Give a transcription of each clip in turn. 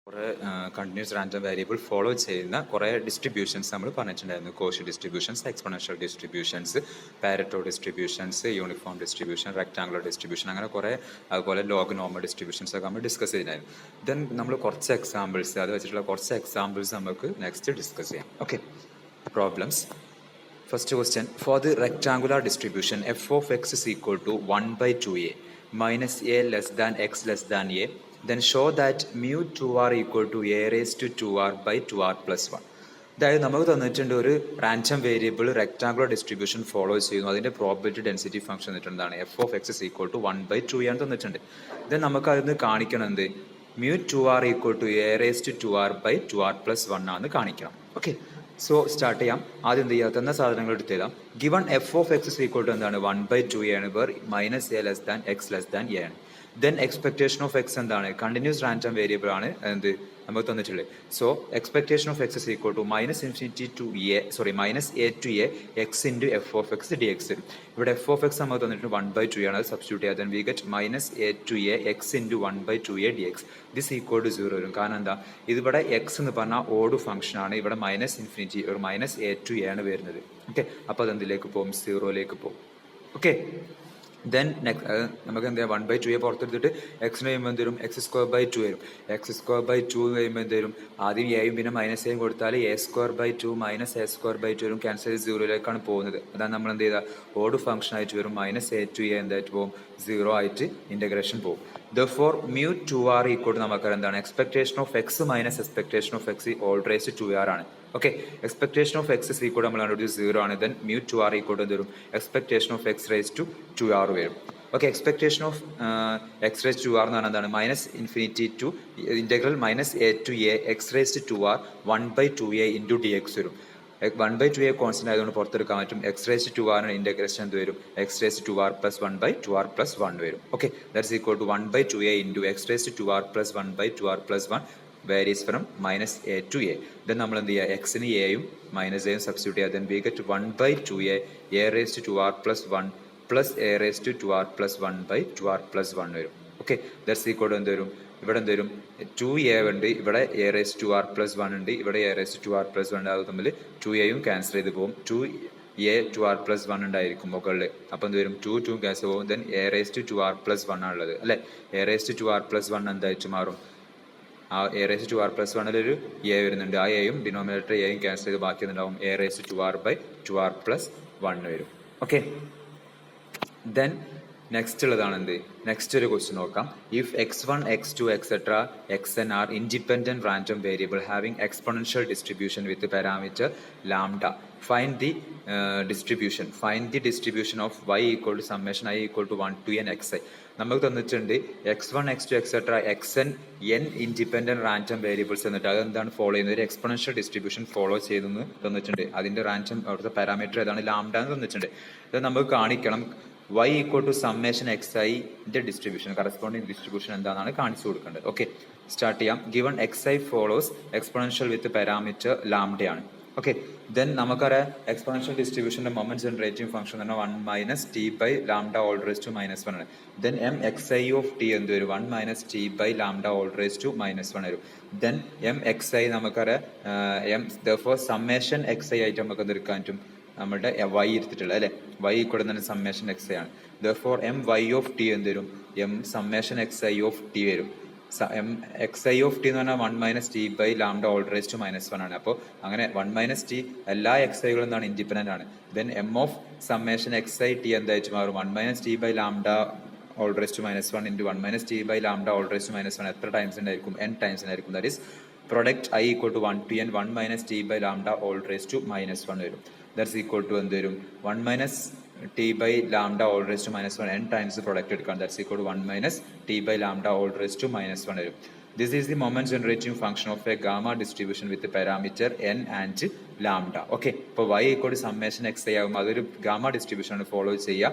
കുറേ continuous random variable follow ചെയ്യുന്ന കുറേ ഡിസ്ട്രിബ്യൂഷൻസ് നമ്മൾ പറഞ്ഞിട്ടുണ്ടായിരുന്നു. Cauchy distributions, exponential distributions, Pareto distributions, uniform distribution, rectangular distribution, അങ്ങനെ കുറേ അതുപോലെ ലോഗ് നോർമൽ ഡിസ്ട്രിബ്യൂഷൻസ് ഒക്കെ നമ്മൾ ഡിസ്കസ് ചെയ്തിട്ടുണ്ടായിരുന്നു. ദെൻ നമ്മൾ കുറച്ച് എക്സാമ്പിൾസ് അത് വെച്ചിട്ടുള്ള കുറച്ച് എക്സാമ്പിൾസ് നമുക്ക് നെക്സ്റ്റ് ഡിസ്കസ് ചെയ്യാം. Okay, problems. First question, for the rectangular distribution f of x is equal to 1 by 2a minus a less than x less than a, then show that mu 2r equal to a raised to 2r by 2r plus 1. അതായത് നമുക്ക് തന്നിട്ടുണ്ട് ഒരു random variable rectangular distribution follow ചെയ്യുന്നു. അതിൻ്റെ probability density function തന്നിട്ടുണ്ടാണ് F of X is equal to 1 by 2 ആണ് തന്നിട്ടുണ്ട്. Then നമുക്ക് അതിന് കാണിക്കണം എന്ത്, mu 2r equal to a raised to 2r by 2r plus 1 ആണെന്ന് കാണിക്കണം. ഓക്കെ, സോ സ്റ്റാർട്ട് ചെയ്യാം. ആദ്യം എന്ത് ചെയ്യുക, തന്ന സാധനങ്ങൾ എടുത്ത് എഴുതാം. Given f of X is equal to എന്താണ്, 1 by 2 ആണ്, where minus a less than x less than a ആണ്. ദെൻ എക്സ്പെക്ടേഷൻ ഓഫ് എക്സ് എന്താണ്, കണ്ടിന്യൂസ് റാൻഡം വേരിയബിൾ ആണ് എന്ത് നമുക്ക് തന്നിട്ടുള്ളത്. So expectation of X is equal to minus a to a x into f of x d x വരും. ഇവിടെ F of X നമുക്ക് തന്നിട്ട് 1 by 2 ആണ്, അത് സബ്സ്റ്റിറ്റ്യൂട്ട് ചെയ്യാം. Then we get minus a to a x into 1 by 2a d x. This equal to 0 വരും. കാരണം എന്താ, ഇതിവിടെ എക്സ് എന്ന് പറഞ്ഞാൽ ഓഡ് ഫംഗ്ഷൻ ആണ്, ഇവിടെ മൈനസ് ഇൻഫിനിറ്റി ഒരു മൈനസ് എ ടു എ ആണ് വരുന്നത്. ഓക്കെ, അപ്പോൾ അതെന്തിലേക്ക് പോകും, 0ലേക്ക് പോകും. ഓക്കെ, ദെൻ നമുക്ക് എന്താ 1 by 2 പുറത്തെടുത്തിട്ട് എക്സിന് കഴിയുമ്പോൾ എന്ത് വരും, എക്സ് സ്ക്വയർ ബൈ 2 വരും. എക്സ് സ്ക്വയർ ബൈ 2 കഴിയുമ്പോൾ എന്ത് വരും, ആദ്യം എയും പിന്നെ മൈനസ് എയും കൊടുത്താൽ a square by 2 minus a square by 2 വരും. ക്യാൻസൽ 0ലേക്കാണ് പോകുന്നത്. അതാണ് നമ്മൾ എന്ത് ചെയ്താൽ ഓഡ് ഫംഗ്ഷൻ ആയിട്ട് വരും. മൈനസ് എ ടു എ എന്തായിട്ട് പോകും, 0 ആയിട്ട് ഇൻ്റഗ്രേഷൻ പോകും. Therefore mu 2r equal to നമുക്കറിയാം എന്താണ്, expectation of x minus expectation of x whole raise to 2r ആണ്. Okay, expectation of X is equal നമ്മൾ കണ്ടുപിടിച്ച് 0 ആണ്. Then mu 2r equal to എന്ത് വരും, expectation of x raise to 2r വരും. Okay, expectation of x raise to 2r എന്ന് പറഞ്ഞാൽ എന്താണ്, minus infinity to integral minus a to a x raise to 2r 1 by 2a into d x വരും. 1 by 2a constant ആയതുകൊണ്ട് പുറത്തെടുക്കാൻ പറ്റും. X raise to 2r integration എന്ത് വരും, x raise to 2r plus 1 by 2r plus 1 വരും. Okay, that's equal to 1 by 2a into x raise to 2r plus 1 by 2r plus 1 varies from minus a to a. Then നമ്മൾ എന്ത് ചെയ്യുക, എക്സിന് എയും minus എയും substitute ചെയ്യുക. Then we get 1 by 2a a raised to 2r plus 1 plus a raised to 2r plus 1 by 2r plus 1 വരും. Okay, that's equal to എന്ത് വരും, ഇവിടെ എന്ത് വരും, 2a ഉണ്ട്, ഇവിടെ a raised to 2r plus 1 ഉണ്ട്, ഇവിടെ a raised to 2r plus 1 ഉണ്ട്. അത് തമ്മിൽ 2aയും ക്യാൻസൽ ചെയ്ത് പോകും. 2a 2r plus 1 ഉണ്ടായിരിക്കും മുകളിൽ. അപ്പോൾ എന്ത് വരും, 2 ക്യാൻസൽ പോകും. Then a raised to 2r plus 1 ആണുള്ളത് അല്ലേ. a raised to 2r plus 1 എന്തായിട്ട് മാറും, ആ a raise to r plus 1 a വരുന്നുണ്ട്. ആ എയും ഡിനോമിനേറ്റർ എയും ക്യാൻസൽ ചെയ്ത് ബാക്കി എന്തുണ്ടാവും, a raise to r by 2r plus 1 വരും. ഓക്കെ, ദെൻ നെക്സ്റ്റ് ഉള്ളതാണ് എന്ത്, നെക്സ്റ്റ് ഒരു ക്വസ്റ്റ്യൻ നോക്കാം. If x1 x2 etcetera xn are independent random variable having exponential distribution with parameter lambda, find the distribution of y equal to summation i equal to 1 to n xi. നമുക്ക് തന്നിട്ടുണ്ട് x1 x2 etcetera xn n independent random variables എന്നിട്ട് അതെന്താണ് follow ചെയ്യുന്നത്, ഒരു exponential distribution follow ചെയ്തെന്ന് തന്നിട്ടുണ്ട്. അതിന്റെ random അവിടുത്തെ പാരാമീറ്റർ ഏതാണ്, ലാംഡ എന്ന് തന്നിട്ടുണ്ട്. ഇത് നമുക്ക് കാണിക്കണം y equal to summation xi distribution, corresponding distribution എന്താണെന്നാണ് കാണിച്ചു കൊടുക്കേണ്ടത്. ഓക്കെ, സ്റ്റാർട്ട് ചെയ്യാം. Given xi follows exponential with parameter ലാംഡയാണ്. ഓക്കെ, ദെൻ നമുക്കറിയാം എക്സ്പൊണൻഷ്യൽ ഡിസ്ട്രിബ്യൂഷന്റെ മൊമെന്റ് ജനറേറ്റിംഗ് ഫംഗ്ഷൻ എന്ന് പറഞ്ഞാൽ 1 minus T by lambda whole raise to minus 1 ആണ്. Then M X I of T എന്ത് വരും, 1 minus T by lambda whole raise to minus 1 വരും. Then M X I നമുക്കറിയാം M therefore summation X I ആയിട്ട് നമുക്ക് എന്തെടുക്കാൻ പറ്റും, നമ്മുടെ y എടുത്തിട്ടുള്ളത് അല്ലെ, y കൂടെ തന്നെ സമ്മേഷൻ എക്സ് ഐ ആണ്. Therefore M Y of T എന്ത് വരും, M summation X I of T വരും. M X I of T എന്ന് പറഞ്ഞാൽ 1 minus T by lambda whole raise to minus 1 ആണ്. അപ്പോൾ അങ്ങനെ 1 മൈനസ് ടി എല്ലാ എക്സ് ഐകളും എന്താണ്, ഇൻഡിപെൻഡന്റ് ആണ്. Then M of summation X I T എന്തായിട്ട് മാറും, 1 minus T by lambda whole raise to minus 1 into 1 minus T by lambda whole raise to minus 1 എത്ര ടൈംസ് ഉണ്ടായിരിക്കും, n ടൈംസ് ഉണ്ടായിരിക്കും. That is product i equal to 1 to n 1 minus T by lambda whole raise to minus 1 വരും. That's equal to എന്ത് വരും, 1 minus T by lambda whole raise to minus 1 n times product എടുക്കാം. That's equal to 1 minus T by lambda whole raise to minus 1 വരും. This is the moment generating function of a gamma distribution with the parameter n and lambda. Okay, ഇപ്പോൾ y equal to summation X i ആകുമ്പോൾ അതൊരു gamma distribution ആണ് follow ചെയ്യുക.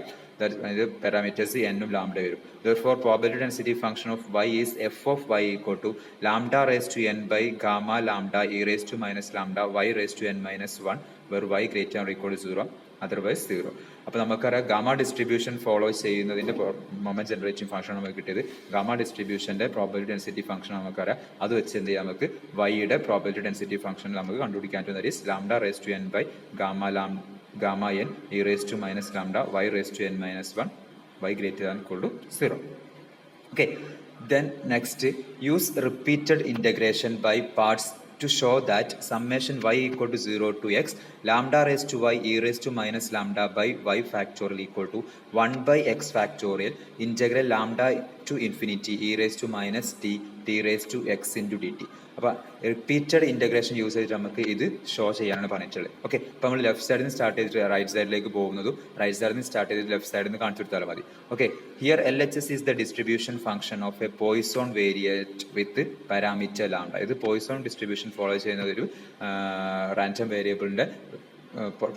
Parameters എന്നും lambda വരും. Therefore probability density function of y is f of y equal to lambda raised to n by gamma lambda e raised to minus lambda y raised to n minus 1 where y greater than or equal to 0, otherwise 0. അപ്പോൾ നമുക്കറിയാം gamma distribution follow ചെയ്യുന്നതിൻ്റെ moment generating function നമുക്ക് കിട്ടിയത് gamma ഡിസ്ട്രിബ്യൂഷൻ്റെ probability density function നമുക്കറിയാം. അത് വെച്ച് എന്ത് ചെയ്യാം, നമുക്ക് വൈയുടെ പ്രോബബിലിറ്റി ഡെൻസിറ്റി ഫംഗ്ഷൻ നമുക്ക് കണ്ടുപിടിക്കാൻ പറ്റും. That is lambda raise to n by gamma n e raise to minus lambda y raise to n minus 1 y greater than equal to 0. Okay, then next, use repeated integration by parts to show that summation y equal to 0 to x lambda raised to y e raised to minus lambda by y factorial equal to 1 by x factorial integral lambda to infinity e raised to minus t raised to x into dt. അപ്പോൾ repeated integration use ചെയ്തിട്ട് നമുക്ക് ഇത് show ചെയ്യാനാണ് പറഞ്ഞിട്ടുള്ളത്. Okay, അപ്പോൾ നമ്മൾ left സൈഡിൽ നിന്ന് സ്റ്റാർട്ട് ചെയ്തിട്ട് റൈറ്റ് സൈഡിലേക്ക് പോകുന്നതും റൈറ്റ് സൈഡിൽ നിന്ന് സ്റ്റാർട്ട് ചെയ്തിട്ട് ലെഫ്റ്റ് സൈഡിൽ നിന്ന് കാണിച്ചു കൊടുത്താൽ മതി. Okay, here LHS is the distribution function of A Poisson variate with parameter lambda. ഇത് പോയിസോൺ ഡിസ്ട്രിബ്യൂഷൻ ഫോളോ ചെയ്യുന്ന ഒരു റാൻഡം വേരിയബിളിൻ്റെ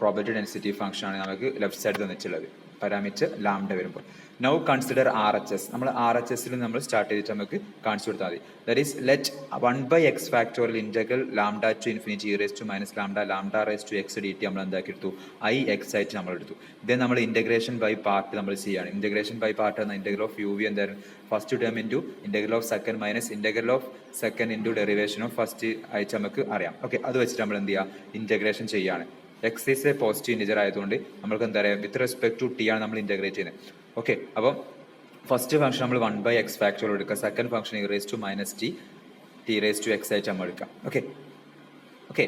പ്രോബബിലിറ്റി ഡെൻസിറ്റി ഫംഗ്ഷൻ ആണ് നമുക്ക് ലെഫ്റ്റ് സൈഡിൽ തന്നിട്ടുള്ളത്, പാരാമീറ്റർ ലാംഡ വരുമ്പോൾ. Now consider RHS. നമ്മൾ RHSൽ നമ്മൾ സ്റ്റാർട്ട് ചെയ്തിട്ട് നമുക്ക് കാണിച്ചു കൊടുത്താൽ മതി. That is let 1 by x factorial integral lambda to infinity e raise to minus lambda raise to x dt നമ്മൾ എന്താക്കി എടുത്തു, IX ആയിട്ട് നമ്മൾ എടുത്തു. ദെൻ നമ്മൾ ഇൻ്റഗ്രേഷൻ ബൈ പാർട്ട് നമ്മൾ ചെയ്യുകയാണ്. ഇൻ്റഗ്രേഷൻ ബൈ പാർട്ട് എന്ന ഇൻ്റഗ്രൽ ഓഫ് u v എന്തായിരുന്നു, first term into integral of second minus integral of second into derivation of first ആയിട്ട് നമുക്ക് അറിയാം. ഓക്കെ, അത് വെച്ചിട്ട് നമ്മൾ എന്ത് ചെയ്യുക, ഇൻ്റഗ്രേഷൻ ചെയ്യുകയാണ്. X is A positive integer ആയതുകൊണ്ട് നമുക്ക് എന്താ പറയുക, വിത്ത് റെസ്പെക്ട് ടു ടി ആണ് നമ്മൾ ഇൻ്റഗ്രേറ്റ് ചെയ്യുന്നത്. ഓക്കെ, അപ്പം ഫസ്റ്റ് ഫംഗ്ഷൻ നമ്മൾ 1 by x ഫാക്ടോറിയൽ എടുക്കുക, second function e raise to minus t raise to x ആയിട്ട് നമ്മൾ എടുക്കാം. ഓക്കെ,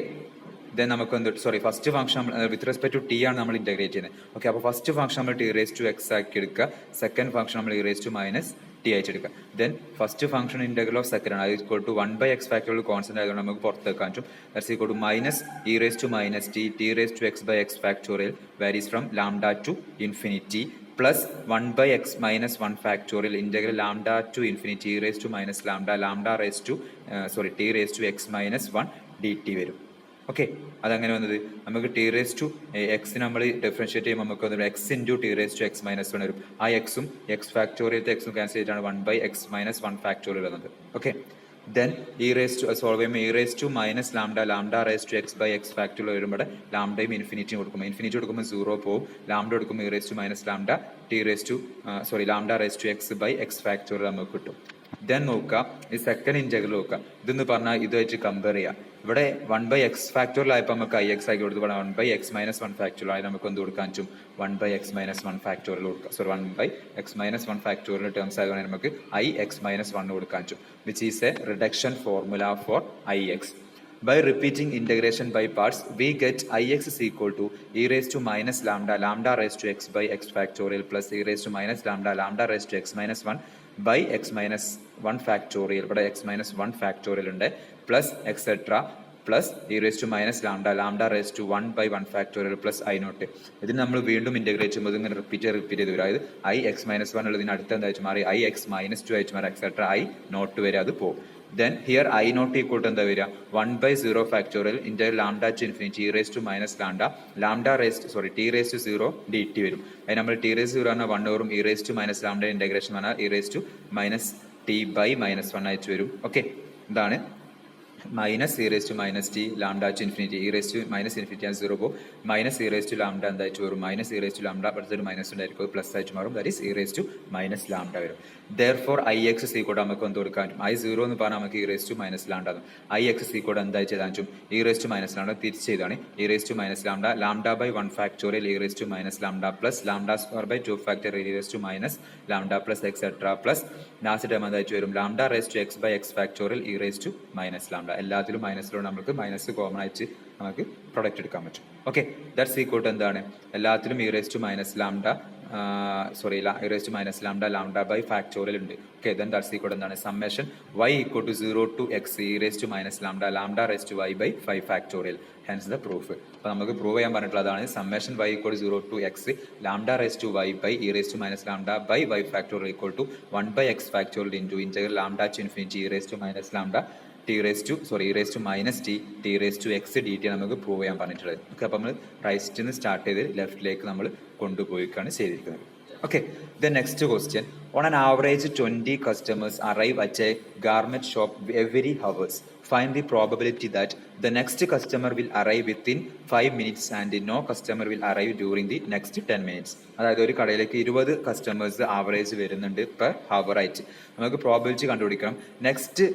ദെൻ നമുക്ക് എന്ത്, first function with respect to t ആണ് നമ്മൾ ഇൻ്റഗ്രേറ്റ് ചെയ്യുന്നത്. ഓക്കെ, അപ്പോൾ ഫസ്റ്റ് ഫംഗ്ഷൻ നമ്മൾ ടി റേസ് ടു എക്സ് ആക്കി എടുക്കുക, സെക്കൻഡ് ഫംഗ്ഷൻ നമ്മൾ e raise to minus t ആയിട്ട് എടുക്കുക. Then first function integral of second ആണ്, അത് equal to 1 by x factorial constant ആയതുകൊണ്ട് നമുക്ക് പുറത്തേക്കാൻ പറ്റും. That's equal to minus e raise to minus t raise to X by X factorial varies from lambda to infinity plus 1 by x minus 1 factorial integral lambda to infinity e raised to minus lambda raised to t raised to x minus 1 dt വരും. Okay, അതങ്ങനെ വന്നത് നമുക്ക് t raise to x നമ്മൾ differentiate ചെയ്യുമ്പോൾ നമുക്ക് വന്നത് x into t raise to x minus 1 വരും. ആ എക്സും എക്സ് ഫാക്ടോറിയത്തെ എക്സും ക്യാൻസൽ ചെയ്തിട്ടാണ് 1 by x minus 1 ഫാക്ടോറിയൽ വന്നത്. Okay, then E raise to solve ചെയ്യുമ്പോൾ E raise to minus lambda raise to X by X factorial വരുമ്പോൾ ലാംഡയും ഇൻഫിനിറ്റിയും കൊടുക്കുമ്പോൾ ഇൻഫിനിറ്റി കൊടുക്കുമ്പോൾ 0 പോകും, ലാംഡ കൊടുക്കുമ്പോൾ e raise to minus lambda raise to X by X factorial നമുക്ക് കിട്ടും. ദെൻ നോക്കുക, ഈ സെക്കൻഡ് ഇൻ്റഗ്രൽ നോക്കുക, ഇതെന്ന് പറഞ്ഞാൽ ഇതുമായിട്ട് കമ്പയർ ചെയ്യാം. ഇവിടെ 1 by x ഫാക്ടോറിയൽ ആയപ്പോൾ നമുക്ക് IX ആക്കി കൊടുത്തു, 1 by x minus 1 ഫാക്ടോറിയൽ ആയി നമുക്ക് എന്ത് കൊടുക്കാൻ പറ്റും, 1 by x minus 1 ഫാക്ടോറിയൽ കൊടുക്കാം. 1 by x minus 1 factorial terms ആയതുകൊണ്ട് നമുക്ക് IX minus 1 കൊടുക്കാൻ പറ്റും, which is a reduction formula for IX. By repeating integration by parts, we get IX is equal to e raised to minus lambda raised to x by x factorial plus e raised to minus lambda raised to x minus 1 by x minus 1 factorial. ഇവിടെ x minus 1 factorial ഉണ്ട്, plus etc. plus e raised to minus lambda raised to 1 by 1 factorial plus I naught. ഇതിന് നമ്മൾ വീണ്ടും integrate ചെയ്യുമ്പോൾ ഇങ്ങനെ repeat ചെയ്ത് വരും. അതായത് IX minus 1 ഉള്ളതിന് അടുത്ത എന്തായിട്ട് മാറി IX minus 2 ആയിട്ട് മാറി, etc. I naught വരെ അത് പോകും. Then here I naught equal to എന്താ വരിക, 1 by 0 factorial integral lambda to infinity e raised to minus t raised to 0 dt വരും. അതിന് നമ്മൾ t raised to 0 പറഞ്ഞാൽ 1 ഓറും e raised to minus lambda integration പറഞ്ഞാൽ e raised to minus t by minus 1 ആയിട്ട് വരും. Okay, ഇതാണ് minus e raise to minus t lambda to infinity e raise to minus infinity ആണ് 0 പോകും, minus e raise to lambda എന്തായിട്ട് വരും, minus e raise to lambda അടുത്തൊരു minus ഉണ്ടായിരിക്കും, plus ആയിട്ട് മാറും, that is e raise to minus lambda വരും. Therefore IX സീക്കോട്ട് നമുക്ക് എന്ത് കൊടുക്കാൻ പറ്റും, I0 എന്ന് പറഞ്ഞാൽ നമുക്ക് e raise to minus lambda ആണ്. IX സീക്കോട്ട് എന്തായി ചെയ്താൽ പറ്റും, E raise to minus lambda തിരിച്ച് ചെയ്താണ്, e raise to minus lambda by 1 factorial e raise to minus lambda plus lambda square by 2 factorial e raise to minus lambda plus etcetera plus last time എന്തായിട്ട് വരും, lambda raise to X by X factorial e raise to minus lambda. എല്ലാത്തിലും മൈനസിലൂടെ നമുക്ക് minus common ആയിട്ട് നമുക്ക് product എടുക്കാൻ പറ്റും. Okay, that's equal to എന്താണ്, എല്ലാത്തിലും e raise to minus lambda e raise to minus lambda by factorial ഉണ്ട്. ഓക്കെ, ദെൻ ദാറ്റ്സ് ഈക്വൽ എന്താണ്, summation y equal to 0 to x e raise to minus lambda raise to y by 5 factorial. Hence the proof. അപ്പോൾ നമുക്ക് prove ചെയ്യാൻ പറഞ്ഞിട്ടുള്ളതാണ് summation y equal to 0 to x lambda raise to y by e raise to minus lambda by 5 factorial equal to 1 by X factorial into integral lambda to infinity e raise to minus lambda e raise to minus t raise to x d t നമുക്ക് prove ചെയ്യാൻ പറഞ്ഞിട്ടുള്ളത്. Okay, അപ്പോൾ നമ്മൾ റൈറ്റിൽ നിന്ന് start ചെയ്ത് ലെഫ്റ്റിലേക്ക് നമ്മൾ കൊണ്ടുപോയിക്കാണ് ചെയ്തിരിക്കുന്നത്. Okay, the next question. On an average, 20 customers arrive at a garment shop every hours. Find the probability that the next customer will arrive within 5 minutes and no customer will arrive during the next 10 minutes. അതായത് ഒരു കടയിലേക്ക് 20 customers average വരുന്നുണ്ട് per hour ആയിട്ട്. നമുക്ക് probability കണ്ടുപിടിക്കണം. Next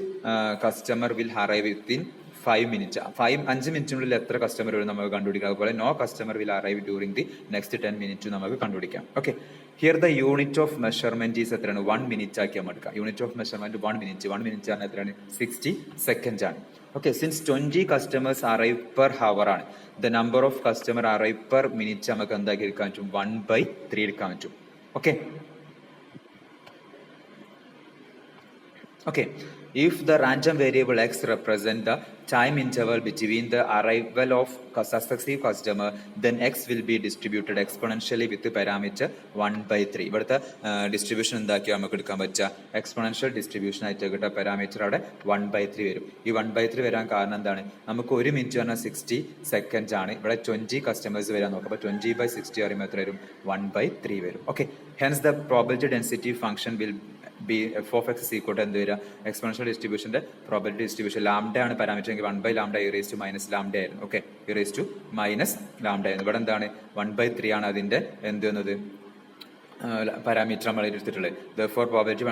customer will arrive within 5 minute. 5 മിനിറ്റിനുള്ളിൽ എത്ര customer വരും നമുക്ക് കണ്ടുപിടിക്കാം. അതുപോലെ no customer will arrive during the next 10 minute നമുക്ക് കണ്ടുപിടിക്കാം. Okay, here the unit of measurement is എത്രയാണ്? 1 മിനിറ്റ് ആക്കി നമ്മൾ എടുക്കാം. Unit of measurement 1 minute. 1 minute ആണ് എത്രയാണ്? 60 സെക്കൻഡ് ആണ്. Okay, since 20 customers arrive per hour ആണ്, the number of customer arrive per minute നമുക്ക് എന്താക്കി എടുക്കാൻ പറ്റും? 1/3 എടുക്കാൻ പറ്റും. Okay, okay, if the random variable x represent the time interval between the arrival of successive customer, then x will be distributed exponentially with the parameter 1/3. ഇവിടുത്തെ distribution എന്താക്കി നമുക്ക് എടുക്കാൻ പറ്റുക? എക്സ്പോണൻഷ്യൽ ഡിസ്ട്രിബ്യൂഷൻ ആയിട്ട് കിട്ടുക. പാരാമീറ്റർ അവിടെ 1/3 വരും. ഈ 1/3 വരാൻ കാരണം എന്താണ്? നമുക്ക് 1 മിനിറ്റ് പറഞ്ഞാൽ 60 സെക്കൻഡ് ആണ്. ഇവിടെ 20 കസ്റ്റമേഴ്സ് വരാൻ നോക്കാം. അപ്പോൾ 20/60 പറയുമ്പോൾ എത്ര വരും? 1/3 വരും. Okay, hence the probability density function will be F of X equal to എന്ത് വരിക? എക്സ്പോണൻഷ്യൽ ഡിസ്ട്രിബ്യൂഷന്റെ പ്രോബിലിറ്റി ഡിസ്ട്രിബ്യൂഷൻ ലാംഡ ആണ് പാരാമീറ്റർ എങ്കിൽ 1/λ e raised to minus lambda ആയിരുന്നു. Okay, e raised to minus lambda ആയിരുന്നു. ഇവിടെ എന്താണ്? 1/3 ആണ് അതിന്റെ എന്ത് എന്നത് പാരാമീറ്റർ നമ്മൾ എടുത്തിട്ടുള്ളത്. Therefore probability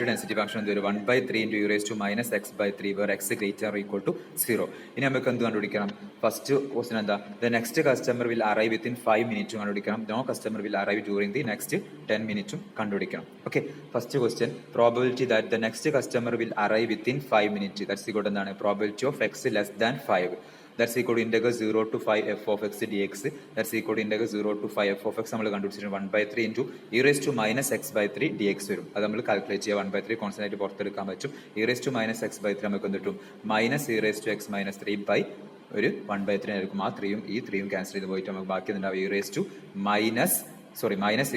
density function എന്ത് വരും? 1/3 into e raised to minus x/3 where x greater or equal to 0. ഇനി നമുക്ക് എന്ത് കണ്ടുപിടിക്കണം? ഫസ്റ്റ് ക്വസ്റ്റ്യൻ എന്താ? The next customer will arrive within 5 minutes കണ്ടുപിടിക്കണം. No customer will arrive during the next 10 minutes കണ്ടുപിടിക്കണം. Okay, first question probability that the next customer will arrive within 5 minutes. That's equal to എന്താണ്? Probability of x less than 5. That's equal to integral 0 to 5 f of x dx. That's equal to integral 0 to 5 f of x നമ്മൾ കണ്ടുപിടിച്ചിട്ടുണ്ട്. 1/3 into e raised to minus x/3 dx വരും. അത് നമ്മൾ calculate ചെയ്യുക. 1/3 constant ആയിട്ട് പുറത്തെടുക്കാൻ പറ്റും. e raised to minus x/3 നമുക്ക് എന്ത് കിട്ടും? Minus e raised to x minus 3 by ഒരു 1/3 ആയിരിക്കും. ആ 3യും ഈ 3യും ക്യാൻസൽ ചെയ്ത് പോയിട്ട് നമുക്ക് ബാക്കി എന്തുണ്ടാവും? e raised to minus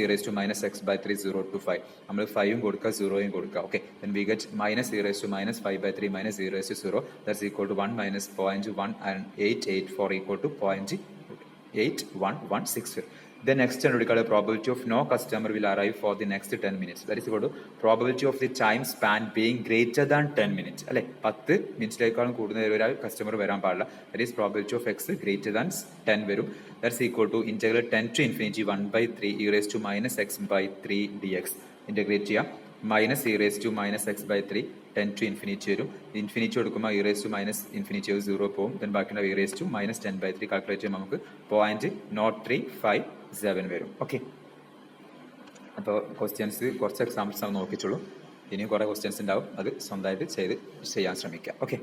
e raised to minus x/3 0 to 5. നമ്മൾ 5ഉം കൊടുക്കുക 0യും കൊടുക്കുക. Okay, then we get minus e raised to minus 5/3 minus e raised to 0. That's equal to 1 minus 0.1884 equal to 0.8116. The next കണ്ടുപിടിക്കുക probability of no customer will arrive for the next 10 minutes. That is equal to probability of the time span being greater than 10 minutes. അല്ലെ, 10 മിനിറ്റിലേക്കാളും കൂടുതൽ ഒരാൾ customer വരാൻ പാടില്ല. That is probability of x greater than 10 വരും. That's equal to integral 10 to infinity 1/3 e raised to minus x/3 dx. Integrate ചെയ്യാം. Minus e raised to minus x/3 10 to infinity വരും. Infinity കൊടുക്കുമ്പോൾ e raised to minus infinity 0 പോകും. then ബാക്കിയുള്ള e raised to minus 10/3 calculate ചെയ്യുമ്പോൾ നമുക്ക് 0.0357 വരും. Okay, അപ്പോൾ questions കുറച്ച് എക്സാമ്പിൾസ് നമ്മൾ നോക്കിച്ചുള്ളൂ. ഇനിയും കുറേ ക്വസ്റ്റ്യൻസ് ഉണ്ടാവും. അത് സ്വന്തമായിട്ട് ചെയ്യാൻ ശ്രമിക്കാം. ഓക്കെ.